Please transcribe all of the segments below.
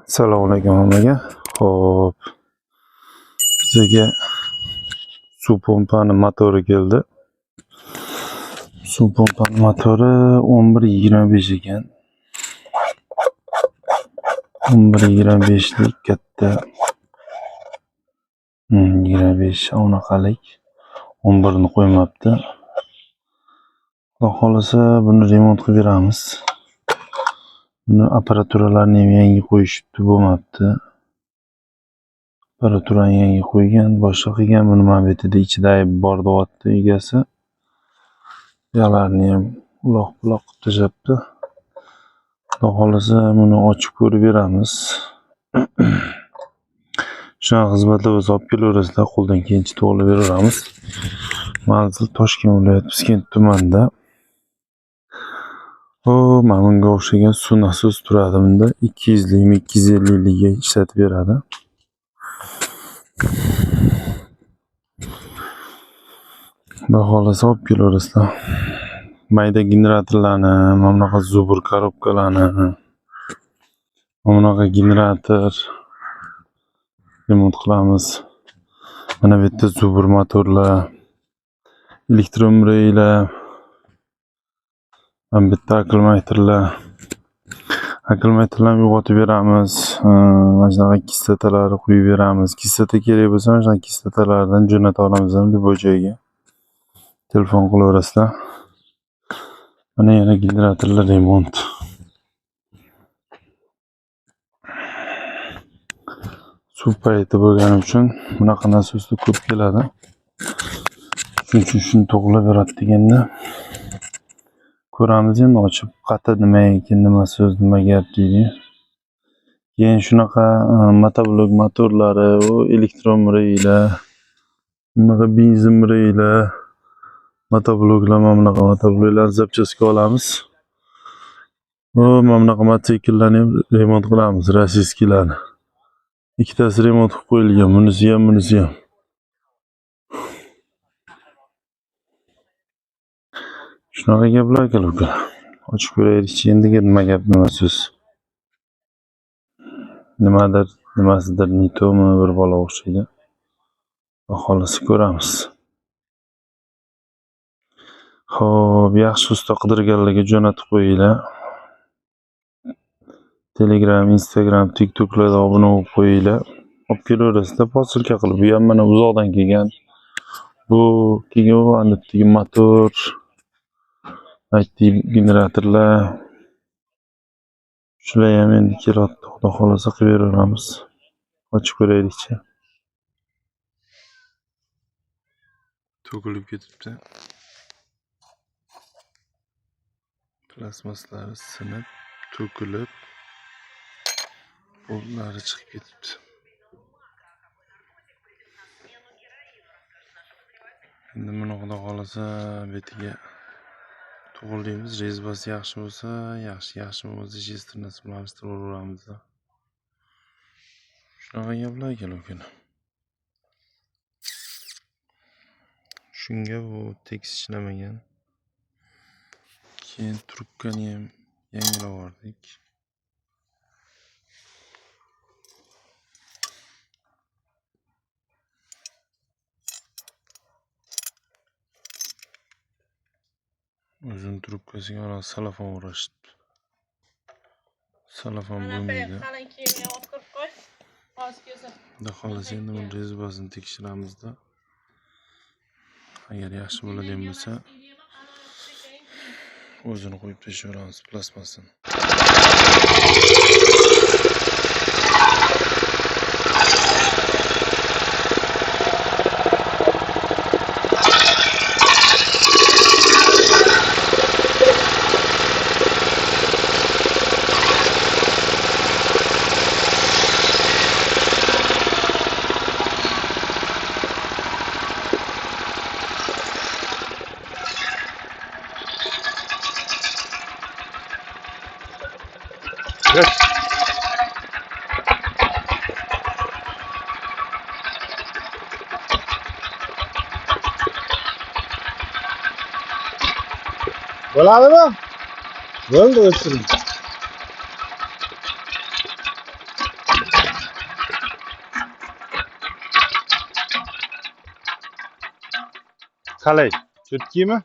Assalomu alaykum hammaga. Xo'p, bizga suv pompani motori keldi. Suv pompani motori 11.25 ekan. 11.25lik katta. 25 unaqalik. 11 ni qo'ymabdi. Xudo xolasa buni remont qilib beramiz. Buni apparaturalarini ham yangi qo'yishibdi, bo'lmabdi. Apparaturani yangi qo'ygan, boshqa qilgan. Buni mana bu yerda ichida ayb bor deyapti egasi. Buyoqlarni ham uloq-buloq qilib tashlabdi. Xudo xolasa buni ochib ko'rib beramiz. Shunaqa xizmatlar bo'lsa olib kelaverasizlar, qo'ldan kelgancha to'g'rilab beraveramiz. Manzil Toshkent viloyati Piskent tumanida. Mana bunga o'xshagan suv nasos turadi bunda. 200lik, 250ligiga ishlatib beradi. Xudo xolasa olib kelaverasizlar. Mayda generatorlarni, mana bunaqa zubur korobkalarni, mana bunaqa generator remont qilamiz. Mana bu yerda zubur motorlar, elektromobillar, mana bu yerda akkumulyatorlarni uyg'otib beramiz. Mana shunaqa kislotalarni qo'yib beramiz. Kislota kerak bo'lsa, mana shunaqa kislotalardan jo'nata olamiz ham bu joyga. Telefon qilaverasizlar. Mana yana generatorlar remont. Suv payti bo'lgani uchun bunaqa nasoslar ko'p keladi. Shuning uchun shuni to'g'rilab beradi deganda ko'ramiz endi ochib qati nima ekan, nima so'z, nima gap deydi. Keyin shunaqa motoblok motorlari, elektromobillar, bunaqa benzinmobillar, motobloklar, mana bunaqa motobloklarni zapchastga olamiz. Mana bunaqa mototsikllarni ham remont qilamiz, rossiyskilarni. Ikkitasi remont qilib qo'yilgan, bunisi ham, bunisi ham. Shunaqa gaplar aka-uka. Ochib ko'raylikchi endiga nima gap, nima so'z. Nimasidir nitomi bir bola o'xshaydi. Xolasi ko'ramiz. Xo'p, yaxshi usta qidirganlarga jo'natib qo'yinglar. Telegram, Instagram, TikToklarda obuna bo'lib qo'yinglar. Olib kelaverasizlar posilka qilib. Bu ham mana uzoqdan kelgan. Bu keyin andatdagi motor, aytdik generatorlar. Shular ham endi kelayapti. Xudo xolasa qilib beraveramiz. Ochib ko'raylikchi. To'kilib ketibdi. Plastmaslari sinib, to'kilib, bo'llari chiqib ketibdi. Endi buni xudo xolasa betiga to'g'rilaymiz. Rezbasi yaxshi bo'lsa, yaxshi bo'lmasa, shestrnasi bilan almashtirib. Shunaqa gaplar ekan. Shunga bu tekis ishlamagan. Keyin trubkani ham yangilab yubordik. Uzun trubkasiga mana salafon o'rashibdi. Salafon bo'lmaydi. Xudo xolasa endi buni rezbasini tekshiramizda. Agar yaxshi bo'ladigan bo'lsa, o'zini qo'yib tashlayveramiz plastmasini. Bo'ladimi? Bo'ldi, o'chiring. qalay? Cho'tkimi?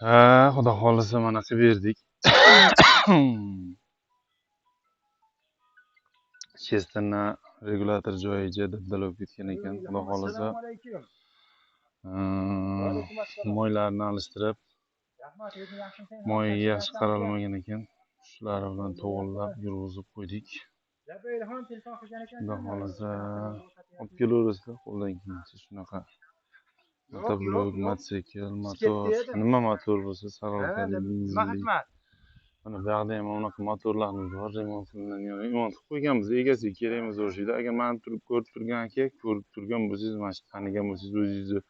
Ha, xudo xolisa mana qilib berdik. Chesterni regulator joyiga dabdala bo'lib ketgan ekan. Xudo xolisa moylarni alishtirib, moyi yaxshi qaralmagan ekan. Shular bilan to'g'irlab yurg'izib qo'ydik. Xudo xolisa olib kelaverasizlar qo'ldan kelgancha shunaqa. Motoblok, mototsikl, motor, nima motor bo'lsa, saralkali, benzinli. Mana bu yoqda ham unaqa motorlarimiz bor, remont qilingan. Remont qilib qo'yganmiz, egasiga kerak emas o'shida. Agar meni turib ko'rib turgan aka, ko'rib turgan bo'lsangiz, mana shu tanigan bo'lsangiz, o'zingizni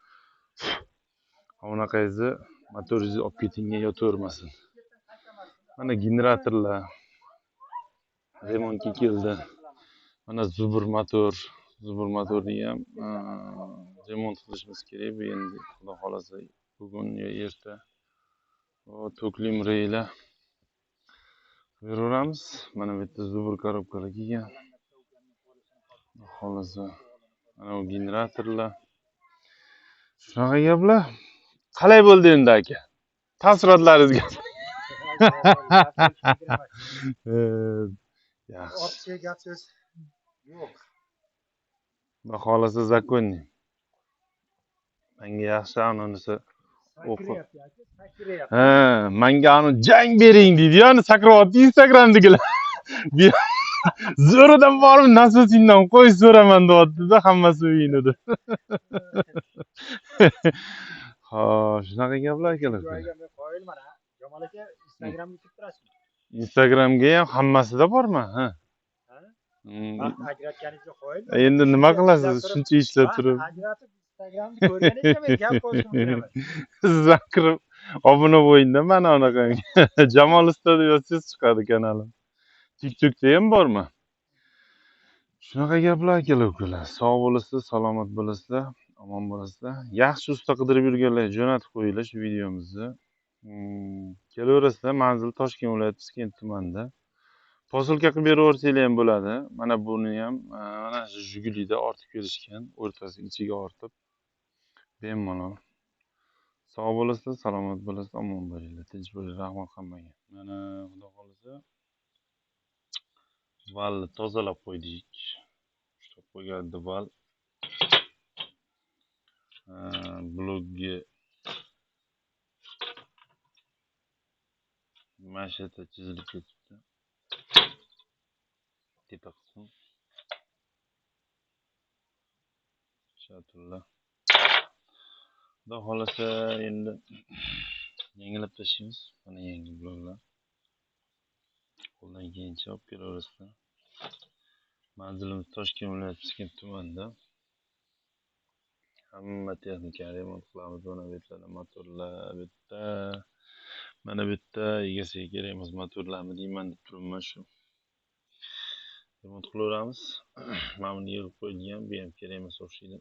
unaqangizni motoringizni olib ketingga yotavermasin. Mana generatorlar remontga keldi. Mana Zubur motorni ham remont qilishimiz kerak. Bu endi xudo xolasa bugun yo erta toklim reylar beraveramiz. Mana bu yerda Zubur korobkalar kelgan. Xudo xolasa mana bu generatorlar. Shunaqa gaplar. Qalay bo'ldi endi aka? Taassurotlaringizga. Yaxshi. Ortga gap so'z yo'q. Xudo xolasa zakonniy. Menga yaxshi anonisi o'qib. Sakrayapti. Ha, menga ani jang bering deydi-yu, ani sakryapti Instagramdagilar. Zo'ridan borib nasosingdan qo'y so'raman deyapti-da, hammasi uyinida. Xo'sh, shunaqa gaplar akalar. Joyiga men qo'yilman ha. Jamol aka Instagramga kirib turasizmi? Instagramga ham hammasida borman, ha. Vaqt ajratganingizda qo'ying. Endi nima qilasiz? Shuncha ishlab turib. Ajratib Instagramni ko'rganingizda men gap qo'shib turaman. Sizdan kirib obuna bo'ling-da mana unaqa. Jamol usta deb yozsangiz chiqadi kanalim. TikTokda ham bormi? Shunaqa gaplar akalar ukalar. Sog' bo'lasizlar, salomat bo'lasizlar, omon bo'lasizlar. Yaxshi usta qidirib yurganlar jo'natib qo'yinglar shu videomizni. Kelaverasizlar, manzil Toshkent viloyati Piskent tumanida. Posilka qilib beraversanglar ham bo'ladi. Mana buni ham mana shu Jigulida ortib kelishgan, o'rtasiga ichiga ortib. Bemalol. Sog' bo'lasizlar, salomat bo'lasizlar, omon bo'linglar, tinch bo'linglar, rahmat hammaga. Mana xudo xolasa valni tozalab qo'ydik. Ushlab qo'ygan val blogga mashata chizilib ketibdi. Tepa qism. Shatullar. Xudo xolasa endi yangilab tashlaymiz. Mana yangi bloglar. Qo'ldan kelgancha olib kelaverasizlar. Manzilimiz Toshkent viloyati Piskent tumanida. Hamma texnika remont qilamiz. Mana bu yerda motorlar, bu yerda mana bu yerda egasiga kerak emas motorlarni deyman deb turibman shu. Remont qilaveramiz. Mana buni yig'ib qo'yilgan, bu ham kerak emas o'xshaydi.